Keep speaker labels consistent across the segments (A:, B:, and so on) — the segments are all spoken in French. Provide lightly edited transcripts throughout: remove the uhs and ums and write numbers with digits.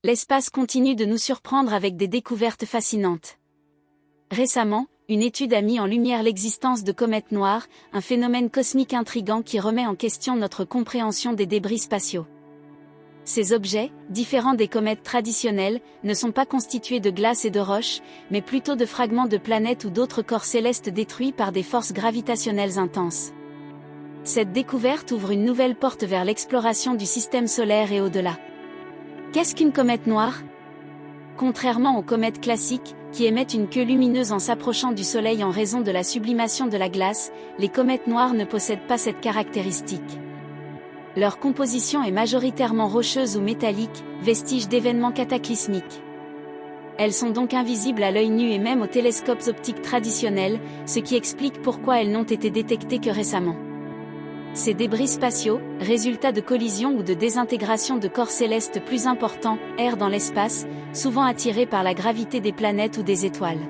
A: L'espace continue de nous surprendre avec des découvertes fascinantes. Récemment, une étude a mis en lumière l'existence de comètes noires, un phénomène cosmique intrigant qui remet en question notre compréhension des débris spatiaux. Ces objets, différents des comètes traditionnelles, ne sont pas constitués de glace et de roches, mais plutôt de fragments de planètes ou d'autres corps célestes détruits par des forces gravitationnelles intenses. Cette découverte ouvre une nouvelle porte vers l'exploration du système solaire et au-delà. Qu'est-ce qu'une comète noire ? Contrairement aux comètes classiques, qui émettent une queue lumineuse en s'approchant du Soleil en raison de la sublimation de la glace, les comètes noires ne possèdent pas cette caractéristique. Leur composition est majoritairement rocheuse ou métallique, vestige d'événements cataclysmiques. Elles sont donc invisibles à l'œil nu et même aux télescopes optiques traditionnels, ce qui explique pourquoi elles n'ont été détectées que récemment. Ces débris spatiaux, résultats de collisions ou de désintégration de corps célestes plus importants, errent dans l'espace, souvent attirés par la gravité des planètes ou des étoiles.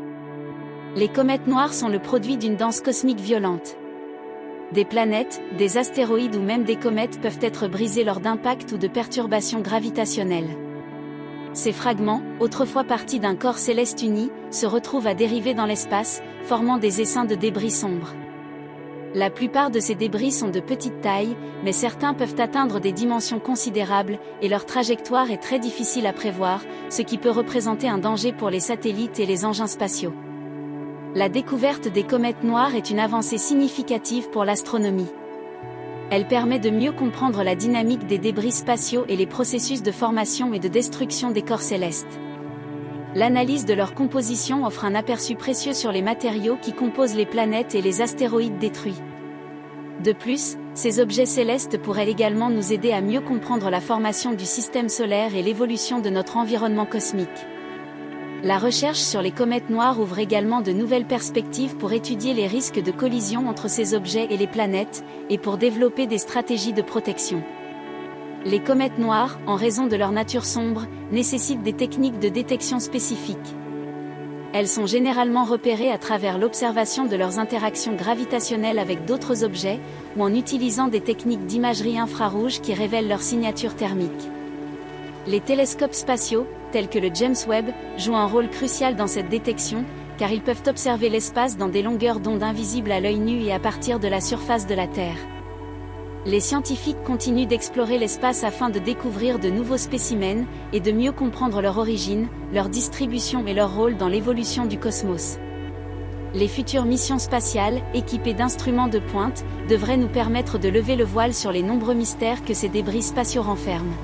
A: Les comètes noires sont le produit d'une danse cosmique violente. Des planètes, des astéroïdes ou même des comètes peuvent être brisés lors d'impacts ou de perturbations gravitationnelles. Ces fragments, autrefois partis d'un corps céleste uni, se retrouvent à dériver dans l'espace, formant des essaims de débris sombres. La plupart de ces débris sont de petite taille, mais certains peuvent atteindre des dimensions considérables, et leur trajectoire est très difficile à prévoir, ce qui peut représenter un danger pour les satellites et les engins spatiaux. La découverte des comètes noires est une avancée significative pour l'astronomie. Elle permet de mieux comprendre la dynamique des débris spatiaux et les processus de formation et de destruction des corps célestes. L'analyse de leur composition offre un aperçu précieux sur les matériaux qui composent les planètes et les astéroïdes détruits. De plus, ces objets célestes pourraient également nous aider à mieux comprendre la formation du système solaire et l'évolution de notre environnement cosmique. La recherche sur les comètes noires ouvre également de nouvelles perspectives pour étudier les risques de collision entre ces objets et les planètes, et pour développer des stratégies de protection. Les comètes noires, en raison de leur nature sombre, nécessitent des techniques de détection spécifiques. Elles sont généralement repérées à travers l'observation de leurs interactions gravitationnelles avec d'autres objets, ou en utilisant des techniques d'imagerie infrarouge qui révèlent leur signature thermique. Les télescopes spatiaux, tels que le James Webb, jouent un rôle crucial dans cette détection, car ils peuvent observer l'espace dans des longueurs d'onde invisibles à l'œil nu et à partir de la surface de la Terre. Les scientifiques continuent d'explorer l'espace afin de découvrir de nouveaux spécimens, et de mieux comprendre leur origine, leur distribution et leur rôle dans l'évolution du cosmos. Les futures missions spatiales, équipées d'instruments de pointe, devraient nous permettre de lever le voile sur les nombreux mystères que ces débris spatiaux renferment.